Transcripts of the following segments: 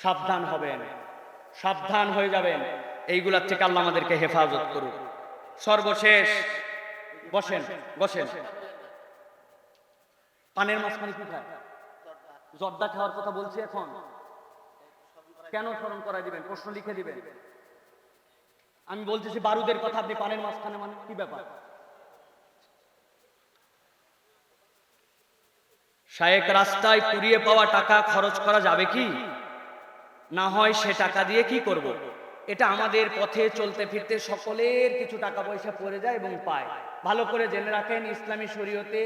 সাবধান হবেন, সাবধান হয়ে যাবেন। এইগুলার থেকে আল্লাহ আমাদেরকে হেফাজত করুক। সর্বশেষ বসেন বসেন, পানের মাঝখানে কি খায়? জর্দা খাওয়ার কথা বলছি এখন। কেন স্মরণ করাই দিবেন? প্রশ্ন লিখে দিবেন। আমি বলতেছি বারুদের কথা, আপনি পানের মাঝখানে মানে কি ব্যাপার? শায়েক রাস্তায় কুড়িয়ে পাওয়া টাকা খরচ করা যাবে কি? না হয় সে টাকা দিয়ে কি করব? এটা আমাদের পথে চলতে ফিরতে সকলের কিছু টাকা পয়সা পড়ে যায় এবং পায়। ভালো করে জেনে রাখেন, ইসলামী শরীয়তে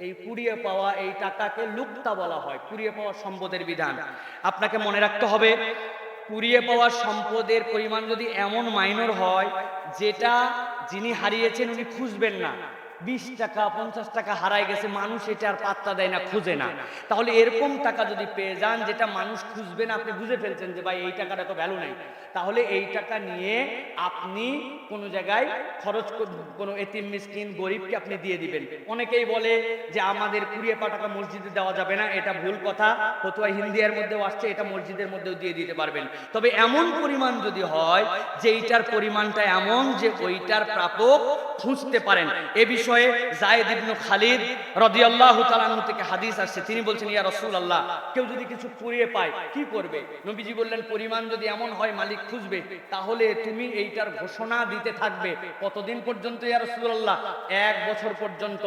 এই কুড়িয়ে পাওয়া এই টাকাকে লুপ্তা বলা হয়, কুড়িয়ে পাওয়া সম্পদের বিধান। আপনাকে মনে রাখতে হবে, কুড়িয়ে পাওয়া সম্পদের পরিমাণ যদি এমন মাইনর হয় যেটা যিনি হারিয়েছেন উনি খুঁজবেন না, 20 টাকা 50 টাকা হারাই গেছে, মানুষ এটা আর পাত্তা দেয় না, খুঁজে না, তাহলে এরকম টাকা যদি পেয়ে যান যেটা মানুষ খুঁজবে না, আপনি বুঝে ফেলছেন যে ভাই এই টাকাটা তো ভ্যালু নেই, তাহলে এই টাকা নিয়ে আপনি কোনো জায়গায় খরচ, কোনো এতিম মিসকিন গরিবকে আপনি দিয়ে দিবেন। অনেকেই বলে যে আমাদের কুড়িয়ে পাওয়া টাকা মসজিদে দেওয়া যাবে না, এটা ভুল কথা। ফতোয়া হিন্দিয়ার মধ্যেও আসছে, এটা মসজিদের মধ্যেও দিয়ে দিতে পারবেন। তবে এমন পরিমাণ যদি হয় যে এইটার পরিমাণটা এমন যে ওইটার প্রাপক খুঁজতে পারেন। এ বিষয়ে যায়েদ ইবনে খালিদ রাদিয়াল্লাহু তাআলা আনহু থেকে হাদিস আসছে, তিনি বলছেন, ইয়া রাসূলুল্লাহ, কেউ যদি কিছু কুড়িয়ে পায় কি করবে? নবীজি বললেন, পরিমাণ যদি এমন হয় মালিক খুঁজবে, তাহলে তুমি এইটার ঘোষণা দিতে থাকবে। কতদিন পর্যন্ত ইয়া রাসূলুল্লাহ? 1 বছর পর্যন্ত।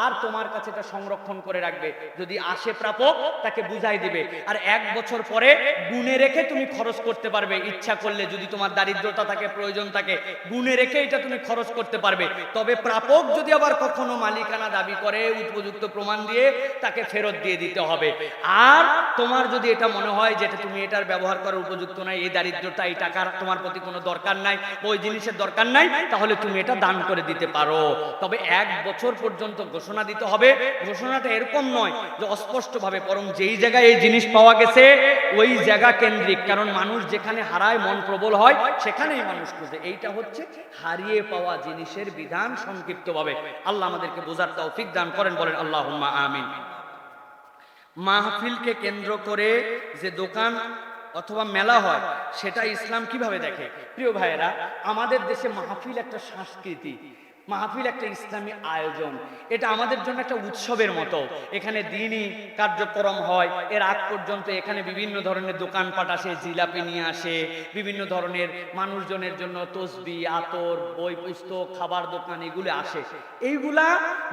আর তোমার কাছে এটা সংরক্ষণ করে রাখবে, যদি আসে প্রাপক তাকে বুঝাই দিবে। আর 1 বছর পরে গুণে রেখে তুমি খরচ করতে পারবে, ইচ্ছা করলে, যদি তোমার দারিদ্রতা থাকে, প্রয়োজন থাকে, গুণে রেখে এটা তুমি খরচ করতে পারবে। তবে প্রাপক যদি আবার কখনো মালিকানা দাবি করে, উপযুক্ত প্রমাণ দিয়ে তাকে ফেরত দিয়ে দিতে হবে। আর তোমার যদি এটা মনে হয় যে তুমি এটার ব্যবহার করার উপযুক্ত নাই, এই দারিদ্রতা, এই টাকার তোমার প্রতি কোনো দরকার নাই, ওই জিনিসের দরকার নাই, তাহলে তুমি এটা দান করে দিতে পারো। তবে 1 বছর পর্যন্ত ঘোষণা দিতে হবে। ঘোষণাটা এরকম নয় যে অস্পষ্টভাবে, বরং যেই জায়গায় এই জিনিস পাওয়া গেছে ওই জায়গা কেন্দ্রিক। কারণ মানুষ যেখানে হারায় মন প্রবল হয়, সেখানেই মানুষ খুঁজে। এইটা হচ্ছে হারিয়ে পাওয়া জিনিসের বিধান সংক্ষিপ্তভাবে। আল্লাহ আমাদেরকে বোঝার তৌফিক দান করেন, বলেন আল্লাহুম্মা আমিন। মাহফিলকে কেন্দ্র করে যে দোকান অথবা মেলা হয়, সেটা ইসলাম কিভাবে দেখে? প্রিয় ভাইয়েরা, আমাদের দেশে মাহফিল একটা সংস্কৃতি, মাহফিল একটা ইসলামী আয়োজন। এটা আমাদের জন্য একটা উৎসবের মতো। এখানে দ্বীনি কার্যক্রম হয়, এর আগ পর্যন্ত এখানে বিভিন্ন ধরনের দোকানপাট আসে, জিলাপি নিয়ে আসে, বিভিন্ন ধরনের মানুষজনের জন্য তসবি, আতর, বই পুস্তক, খাবার দোকান, এগুলো আসে। এইগুলা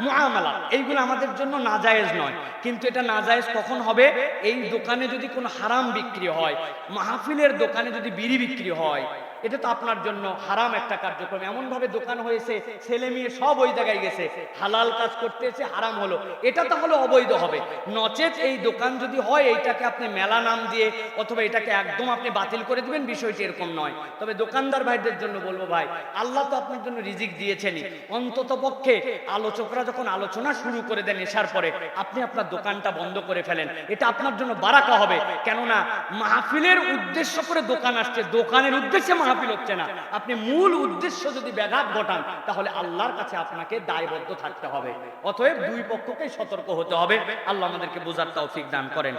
মুআমালা, এইগুলো আমাদের জন্য নাজায়েজ নয়। কিন্তু এটা নাজায়েজ কখন হবে? এই দোকানে যদি কোনো হারাম বিক্রি হয়, মাহফিলের দোকানে যদি বিড়ি বিক্রি হয়, এটা তো আপনার জন্য হারাম একটা কার্যক্রম। এমন ভাবে দোকান হয়েছে, ছেলে মেয়ে সব ওই জায়গায় গেছে, হালাল কাজ করতেছে, হারাম হলো, এটা তাহলে অবৈধ হবে। নচেত এই দোকান যদি হয়, এইটাকে আপনি মেলা নাম দিয়ে অথবা এটাকে একদম আপনি বাতিল করে দিবেন, বিষয়টি এরকম নয়। তবে দোকানদার ভাইদের জন্য বলবো, ভাই, আল্লাহ তো আপনার জন্য রিজিক দিয়েছেনই, অন্তত পক্ষে আলোচকরা যখন আলোচনা শুরু করে দেন এশার পরে, আপনি আপনার দোকানটা বন্ধ করে ফেলেন, এটা আপনার জন্য বারাকা হবে। কেননা মাহফিলের উদ্দেশ্য করে দোকান আসছে, দোকানের উদ্দেশ্যে মাহফিল হচ্ছে না। আপনি মূল উদ্দেশ্য যদি ব্যাঘাত ঘটান, তাহলে আল্লাহর কাছে আপনাকে দায়বদ্ধ থাকতে হবে। অতএব দুই পক্ষকেই সতর্ক হতে হবে। আল্লাহ আমাদেরকে বোঝার তৌফিক দান করেন।